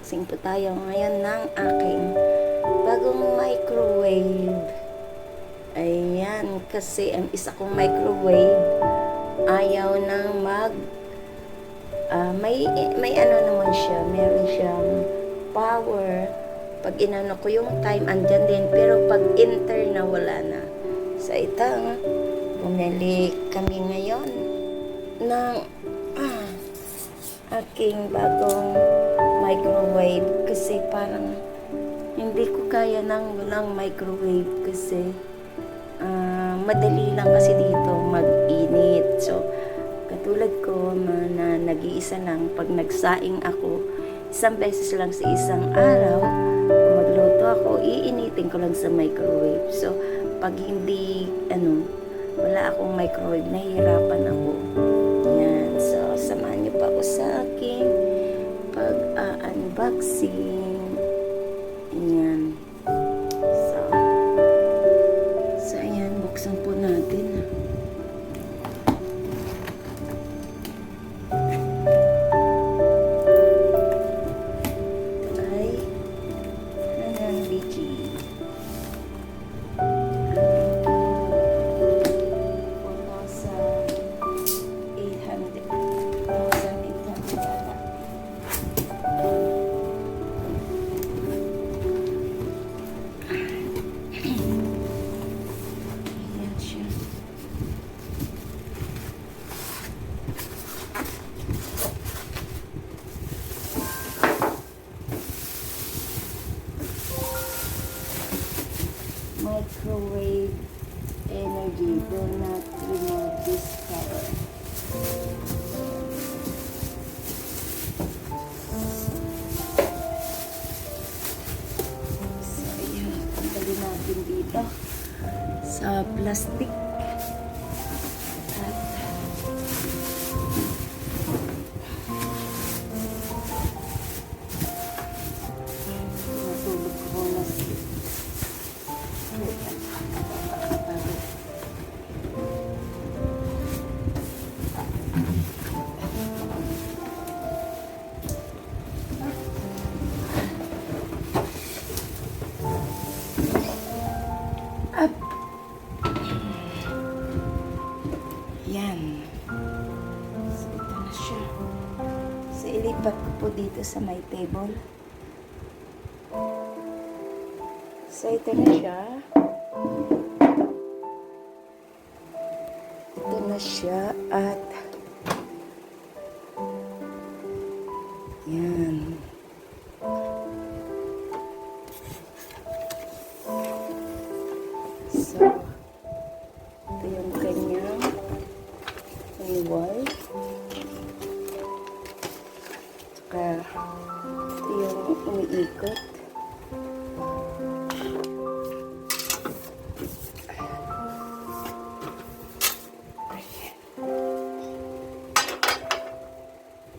Unboxing po tayo ngayon ng aking bagong microwave. Ayan, kasi ang isa kong microwave ayaw nang may ano naman siya, meron siyang power. Pag inano ko yung time, andyan din, pero pag enter na, wala na. So ito, bumili kami ngayon ng aking bagong microwave kasi parang hindi ko kaya ng walang microwave kasi madali lang kasi dito mag-init. So katulad ko na nag-iisa lang, pag nagsaing ako isang beses lang sa isang araw, kung magluto ako, iinitin ko lang sa microwave. So pag hindi wala akong microwave, nahihirapan ako. Yan. So samahan niyo pa ako sa aking pag-unboxing. Yan. So ayan, buksan po natin. Ito ay Hanan BG. Microwave energy, do not remove this cover. So ayan, tanggalin natin dito sa plastic. At natulog ko na up. Yan. So, ito na siya. So, ilipat ko po dito sa my table. So, ito na siya. Ito na siya at yan. So, ito yung kanyang wall. Saka, ito yung umiikot.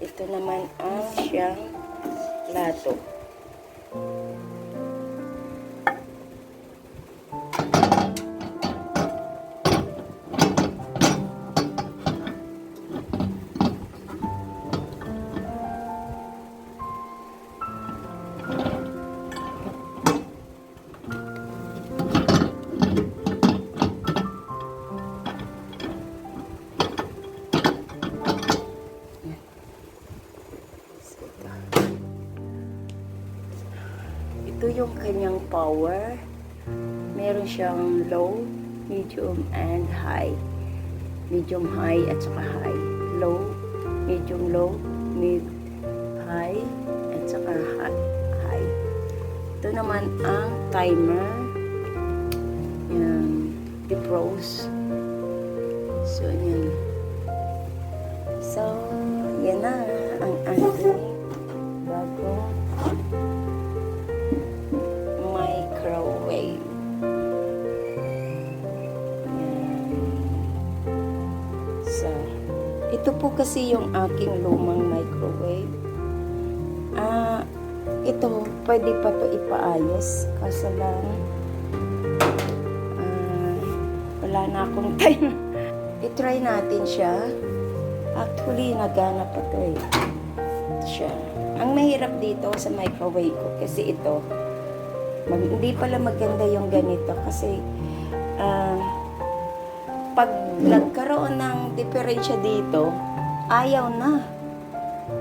Ito naman ang siyang plato. Ito yung kanyang power. Meron siyang low, medium, and high. Medium, high, at saka high. Low, medium, low, mid, high, at saka high. Ito naman ang timer. Yan. Defrost. So, yan. So, yan na ang ating bagong microwave. Yan. So, ito po kasi yung aking lumang microwave. Ito, pwede pa to ipaayos. Kaso lang, wala na akong time. I-try natin siya. Actually, nagana pa to eh. Ito siya. Ang mahirap dito sa microwave ko kasi ito, hindi pala maganda yung ganito kasi pag nagkaroon ng diferensya dito, ayaw na.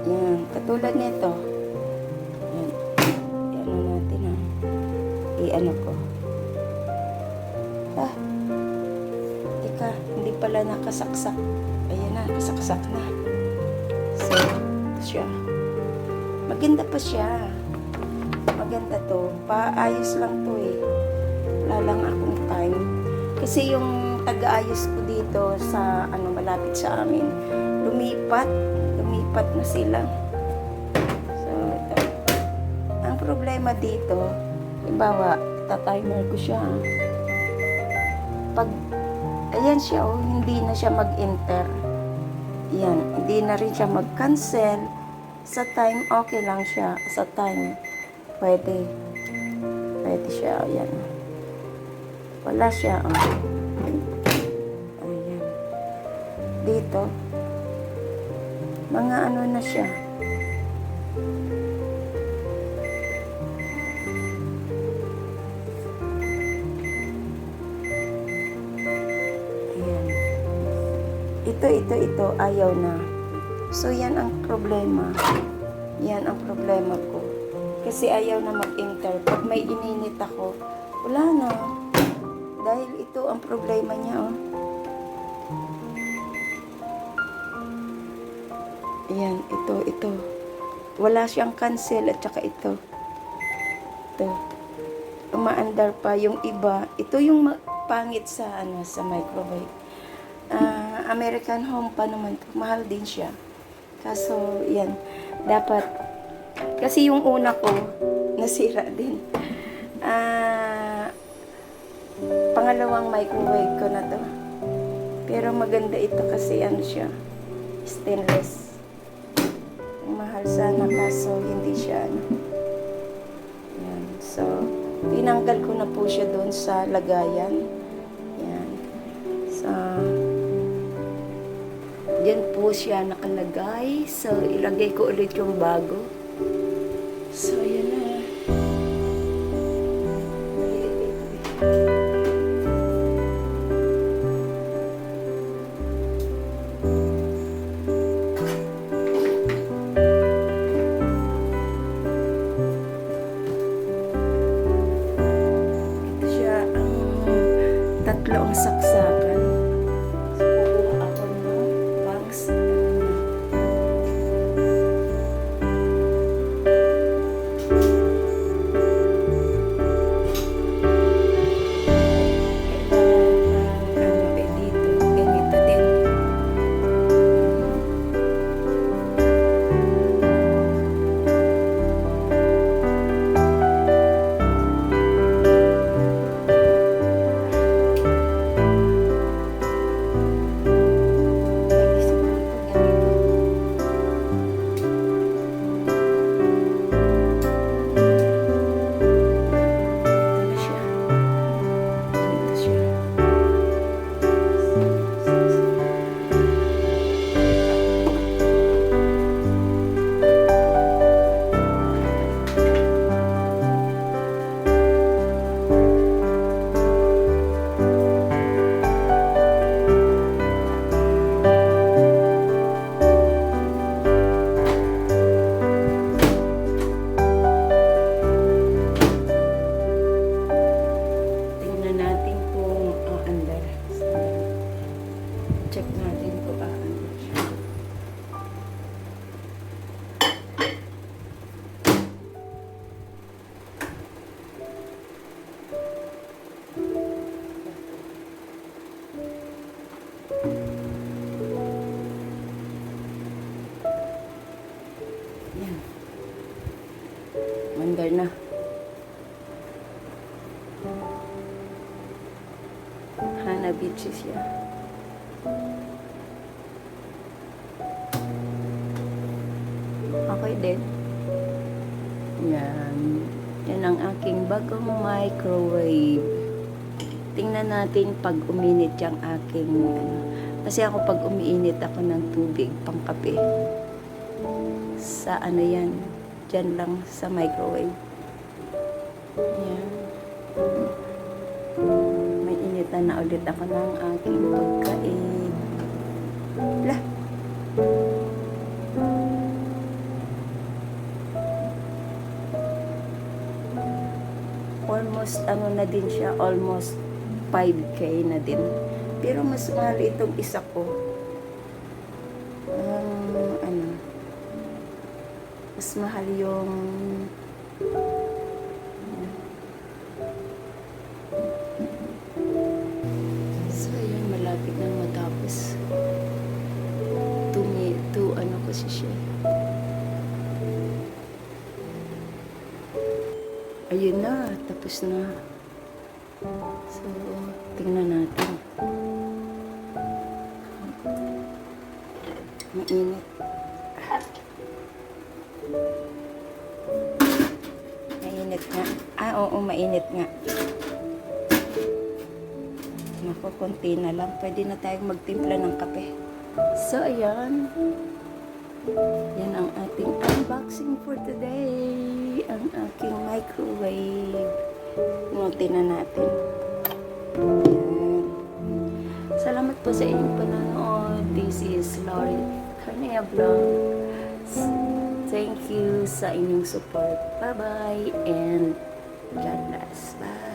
Yan, katulad nito. Yan, i-ano natin ha. I-ano ko. Teka, hindi pala nakasaksak. Ayan na, kasaksak na. So, siya. Maganda pa siya. Maganda to. Paayos lang to eh. Wala lang akong time. Kasi yung taga-ayos ko dito sa malapit sa amin, lumipat na sila. So, ito. Ang problema dito, ibawa, tatimer ko siya. Pag, ayan siya, hindi na siya mag-enter. Yan, hindi na rin siya mag-cancel. Sa time, okay lang siya. Sa time, pwede siya, ayan. Wala siya, Ayan. Dito, mga ano na siya. Ayan. Ito, ayaw na. So, yan ang problema. Yan ang problema ko. Kasi ayaw na mag-enter. Pag may ininit ako, wala na. Dahil ito ang problema niya, Ayan, ito. Wala siyang cancel at saka ito. Ito. Umaandar pa yung iba. Ito yung pangit sa sa microwave. American Home pa naman to. Mahal din siya. Kaso, yan. Dapat, kasi yung una ko, nasira din. Pangalawang microwave ko na to. Pero maganda ito kasi siya. Stainless. Mahal sana kaso hindi siya Yan. So, tinanggal ko na po siya doon sa lagayan. Yan. So, dyan po siya nakalagay. So, ilagay ko ulit yung bago. So, yan na. Tatlo ang saksakan. So, kukuha ako ng bangs. Dito. Ganito din. Check natin kung paano siya. Yan. Mandar na. Hanabichi siya. Okay din. Yan. Yan ang aking bagong microwave. Tingnan natin pag uminit yung aking kasi ako pag umiinit ako ng tubig pang kape. Sa yan. dyan lang sa microwave. Ayan. May initan na ulit ako ng aking pagkain. Lah. Almost ano na din siya, almost 5K na din. Pero mas mahal itong isa ko. Ano, mas mahal yung so ayun, malapit nang matapos. Ano kasi siya. Ayun na, tapos na. So, tingnan natin. Mainit. Mainit nga. Oo, mainit nga. Naku, konti na lang. Pwede na tayong magtimpla ng kape. So, ayan. Yan ang ating unboxing for today. Ang aking microwave. Nutin na natin. Ayan. Salamat po sa inyong panonood. This is Lori Carnea Vlog. Thank you sa inyong support. Bye-bye and God bless. Bye.